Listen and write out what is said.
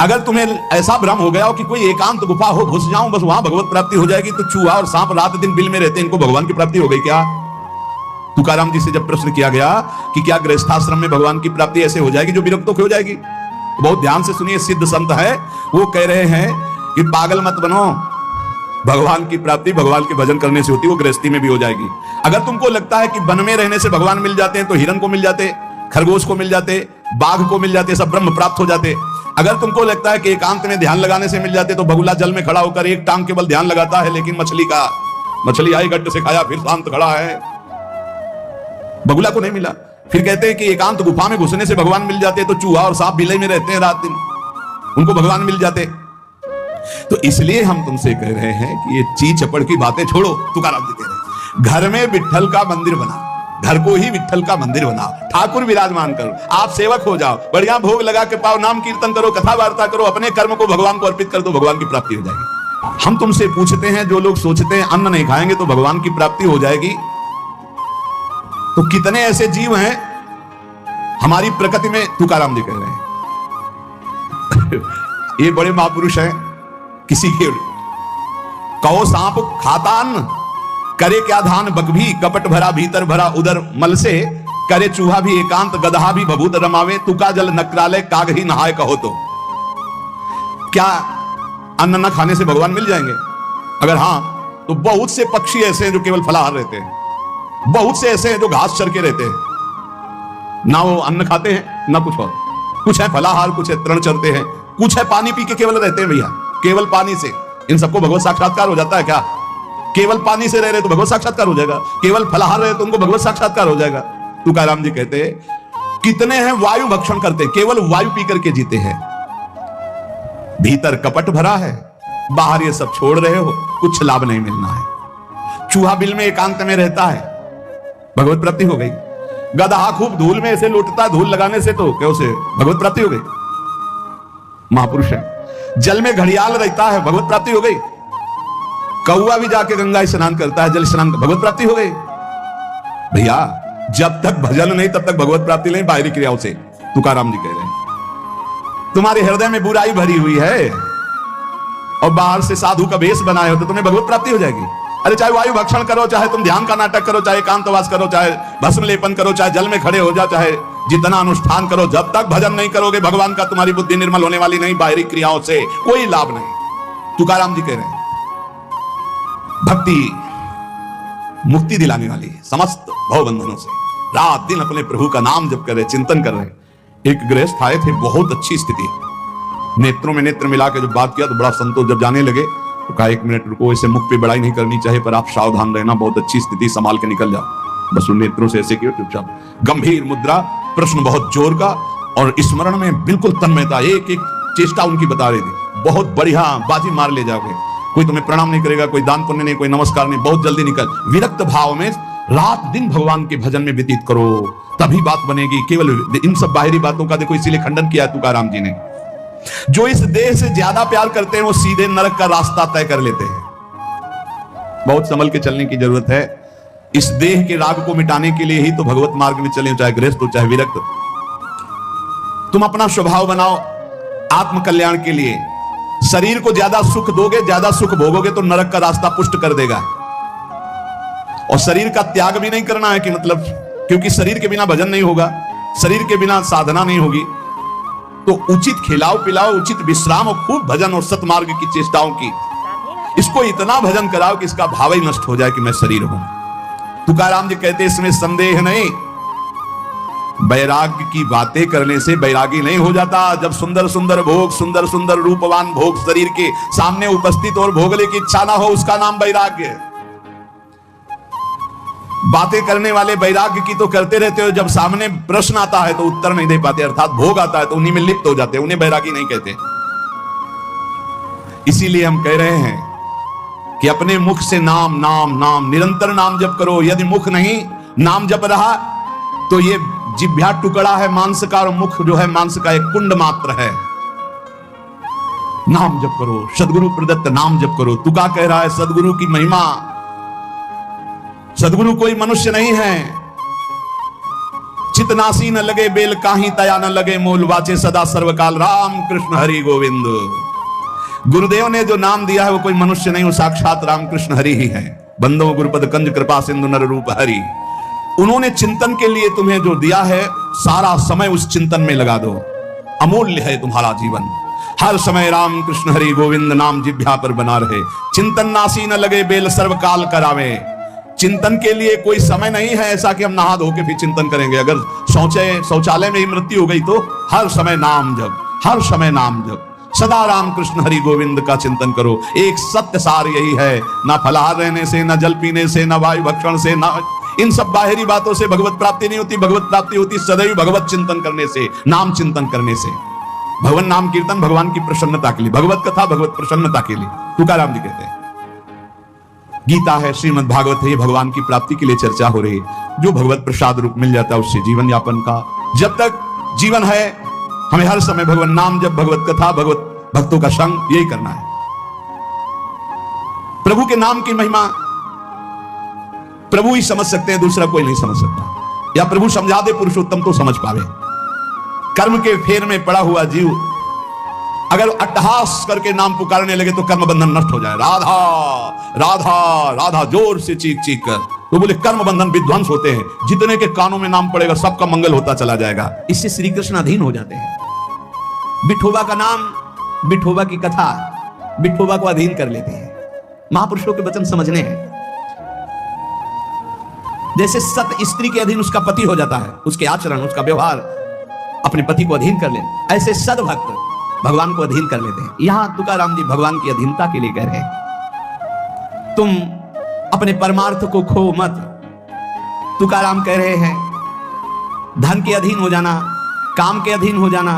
अगर तुम्हें ऐसा भ्रम हो गया हो कि कोई एकांत गुफा हो, घुस जाऊं बस वहां भगवत प्राप्ति हो जाएगी, तो चूहा और सांप रात दिन बिल में रहते हैं, इनको भगवान की प्राप्ति हो गई क्या? तुकाराम जी से जब प्रश्न किया गया कि क्या गृहस्थाश्रम में भगवान की प्राप्ति ऐसे हो जाएगी जो विरक्तों की हो जाएगी, तो बहुत ध्यान से सुनिए, सिद्ध संत है, वो कह रहे हैं कि पागल मत बनो, भगवान की प्राप्ति भगवान के भजन करने से होती है, वो गृहस्थी में भी हो जाएगी। अगर तुमको लगता है कि वन में रहने से भगवान मिल जाते हैं, तो हिरण को मिल जाते, खरगोश को मिल जाते, बाघ को मिल जाते, सब ब्रह्म प्राप्त हो जाते। अगर तुमको लगता है कि एकांत में ध्यान लगाने से मिल जाते, तो बगुला जल में खड़ा होकर एक टांग केवल ध्यान लगाता है, लेकिन मछली आई गट्ट से खाया फिर शांत खड़ा है, बगुला को नहीं मिला। फिर कहते हैं कि एकांत गुफा में घुसने से भगवान मिल जाते, तो चूहा और सांप बिले में रहते हैं रात दिन, उनको भगवान मिल जाते। तो इसलिए हम तुमसे कह रहे हैं कि ये ची चपड़ की बातें छोड़ो। तुकाराम जी कह रहे हैं घर में विट्ठल का मंदिर बना, घर को ही विट्ठल का मंदिर बनाओ, ठाकुर विराजमान करो, आप सेवक हो जाओ, बढ़िया भोग लगा के पाओ, नाम कीर्तन करो, कथा वार्ता करो, अपने कर्म को भगवान को अर्पित कर दो, भगवान की प्राप्ति हो जाएगी। हम तुमसे पूछते हैं, जो लोग सोचते हैं अन्न नहीं खाएंगे तो भगवान की प्राप्ति हो जाएगी, तो कितने ऐसे जीव हैं हमारी प्रकृति में? तुकाराम जी कह रहे हैं ये बड़े महापुरुष हैं, किसी के कहो सांप खाता अन्न, करे क्या धान बकभी, कपट भरा भीतर भरा उदर मल से, करे चूहा भी एकांत, गदहा भी भभूत रमावे, तुका जल नक्राले काग ही नहाए कहो तो। क्या अन्न न खाने से भगवान मिल जाएंगे? अगर हां, तो बहुत से पक्षी ऐसे हैं जो केवल फलाहार रहते हैं, बहुत से ऐसे हैं जो घास चर के रहते हैं, ना वो अन्न खाते हैं ना कुछ और, कुछ है फलाहार, कुछ है तृण चरते हैं, कुछ है पानी पी के केवल रहते हैं भैया, केवल पानी से। इन सबको भगवत साक्षात्कार हो जाता है क्या? केवल पानी से रह रहे तो भगवत साक्षात्कार हो जाएगा, केवल फलाहार रहे तो उनको भगवत साक्षात्कार हो जाएगा। तुकाराम जी कहते हैं कितने हैं वायु भक्षण करते, केवल वायु पी करके जीते हैं, भीतर कपट भरा है, बाहर ये सब छोड़ रहे हो, कुछ लाभ नहीं मिलना है। चूहा बिल में एकांत में रहता है, भगवत प्राप्ति हो गई। गदहा खूब धूल में ऐसे लौटता, धूल लगाने से तो क्या उसे भगवत प्राप्ति हो गई, महापुरुष है। जल में घड़ियाल रहता है, भगवत प्राप्ति हो गई। कौआ भी जाके गंगा स्नान करता है, जल स्नान, भगवत प्राप्ति हो गई। भैया जब तक भजन नहीं तब तक भगवत प्राप्ति नहीं, बाहरी क्रियाओं से। तुकाराम जी कह रहे हैं तुम्हारे हृदय में बुराई भरी हुई है और बाहर से साधु का वेश बनाए हो तो तुम्हें भगवत प्राप्ति हो जाएगी। अरे चाहे वायु भक्षण करो, चाहे तुम ध्यान का नाटक करो, चाहे एकांतवास करो, चाहे भस्म लेपन करो, चाहे जल में खड़े हो जाओ, चाहे जितना अनुष्ठान करो, जब तक भजन नहीं करोगे भगवान का, तुम्हारी बुद्धि निर्मल होने वाली नहीं, बाहरी क्रियाओं से कोई लाभ नहीं। तुकाराम जी कह रहे हैं भक्ति मुक्ति दिलाने वाली, समस्त भवबंधनों से। रात दिन अपने प्रभु का नाम जप कर रहे, चिंतन कर रहे। एक गृहस्थ आए थे, बहुत अच्छी स्थिति, नेत्रों में नेत्र मिला के जब बात किया तो बड़ा संतोष, जब जाने लगे तो कहा 1 मिनट रुको, इसे मुख पे बड़ाई नहीं करनी चाहिए, पर आप सावधान रहना, बहुत अच्छी स्थिति, संभाल के निकल जाओ। बस उन नेत्रों से ऐसे किया चुपचाप, गंभीर मुद्रा, प्रश्न बहुत जोर का और स्मरण में बिल्कुल तन्मयता, एक एक चेष्टा उनकी बता रही थी। बहुत बढ़िया, बाजी मार ले जाओगे, कोई तुम्हें प्रणाम नहीं करेगा, कोई दान पुण्य नहीं, कोई नमस्कार नहीं, बहुत जल्दी निकल। विरक्त भाव में रात दिन भगवान के भजन में व्यतीत करो, तभी बात बनेगी। केवल इन सब बाहरी बातों का देखो इसीलिए खंडन किया तुकाराम जी ने। जो इस देह से ज्यादा प्यार करते हैं वो सीधे नरक का रास्ता तय कर लेते हैं। बहुत संभल के चलने की जरूरत है। इस देह के राग को मिटाने के लिए ही तो भगवत मार्ग में चले, चाहे गृहस्थ हो चाहे विरक्त। तुम अपना स्वभाव बनाओ आत्म कल्याण के लिए। शरीर को ज्यादा सुख दोगे, ज्यादा सुख भोगोगे तो नरक का रास्ता पुष्ट कर देगा। और शरीर का त्याग भी नहीं करना है कि मतलब, क्योंकि शरीर के बिना भजन नहीं होगा, शरीर के बिना साधना नहीं होगी। तो उचित खिलाओ पिलाओ, उचित विश्राम और खूब भजन और सतमार्ग की चेष्टाओं की। इसको इतना भजन कराओ कि इसका भाव ही नष्ट हो जाए कि मैं शरीर हूं। तुकाराम जी कहते इसमें संदेह नहीं, वैराग्य की बातें करने से वैरागी नहीं हो जाता। जब सुंदर सुंदर भोग, सुंदर सुंदर रूपवान भोग शरीर के सामने उपस्थित और भोगने की इच्छा ना हो, उसका नाम वैराग्य है। बातें करने वाले वैराग्य की तो करते रहते हो, जब सामने प्रश्न आता है तो उत्तर नहीं दे पाते, अर्थात भोग आता है तो उन्हीं में लिप्त हो जाते हैं, उन्हें वैरागी नहीं कहते। इसीलिए हम कह रहे हैं कि अपने मुख से नाम नाम नाम, निरंतर नाम जप करो। यदि मुख नहीं नाम जप रहा तो ये जिह्वा टुकड़ा है मांस का, और मुख जो है मांस का एक कुंड मात्र है। नाम जप करो, सदगुरु प्रदत्त नाम जप करो। तुका कह रहा है सदगुरु की महिमा, सदगुरु कोई मनुष्य नहीं है, चितनासी न लगे बेल काही तया न लगे मूल वाचे सदा सर्वकाल राम कृष्ण हरि गोविंद। गुरुदेव ने जो नाम दिया है वो कोई मनुष्य नहीं, वो साक्षात राम कृष्ण हरि ही है। बंदो गुरुपद कंज कृपा सिंधु नर रूप हरि। उन्होंने चिंतन के लिए तुम्हें जो दिया है, सारा समय उस चिंतन में लगा दो। अमूल्य है तुम्हारा जीवन। हर समय राम कृष्ण हरि गोविंद नाम जिह्वा पर बना रहे। चिंतन नासी न लगे बेल सर्वकाल करावे। चिंतन के लिए कोई समय नहीं है ऐसा कि हम नहा धो के भी चिंतन करेंगे। अगर शौचालय में ही मृत्यु हो गई तो हर समय नाम जप, हर समय नाम जप। सदा राम कृष्ण हरि गोविंद का चिंतन करो। एक सत्य सार यही है, ना फलाहार रहने से, ना जल पीने से, ना वायु भक्षण से, ना इन सब बाहरी बातों से भगवत प्राप्ति नहीं होती। भगवत प्राप्ति होती सदैव भगवत चिंतन करने से, नाम चिंतन करने से। भगवान नाम कीर्तन भगवान की प्रसन्नता के लिए, भगवत कथा भगवत प्रसन्नता के लिए। तुकाराम जी कहते हैं, गीता है, श्रीमद् भागवत है, ये भगवान की प्राप्ति के लिए चर्चा हो रही है। जो भगवत प्रसाद रूप मिल जाता है उससे जीवन यापन का, जब तक जीवन है हमें हर समय भगवान नाम जब, भगवत कथा, भगवत भक्तों का संग, यही करना है। प्रभु के नाम की महिमा प्रभु ही समझ सकते हैं, दूसरा कोई नहीं समझ सकता। या प्रभु समझा दे पुरुषोत्तम तो समझ पावे। कर्म के फेर में पड़ा हुआ जीव अगर अट्टहास करके नाम पुकारने लगे तो कर्म बंधन नष्ट हो जाए। राधा राधा राधा जोर से चीख चीख कर, तो बोले कर्म बंधन विध्वंस होते हैं। जितने के कानों में नाम पड़ेगा सबका मंगल होता चला जाएगा। इससे श्री कृष्ण अधीन हो जाते हैं। विठोबा का नाम, विठोबा की कथा विठोबा को अधीन कर लेते हैं। महापुरुषों के वचन समझने हैं। जैसे सत स्त्री के अधीन उसका पति हो जाता है, उसके आचरण, उसका व्यवहार अपने पति को अधीन कर ले, ऐसे सद्भक्त भगवान को अधीन कर लेते हैं। यहां तुकाराम जी भगवान की अधीनता के लिए कह रहे हैं, तुम अपने परमार्थ को खो मत। तुकाराम कह रहे हैं, धन के अधीन हो जाना, काम के अधीन हो जाना,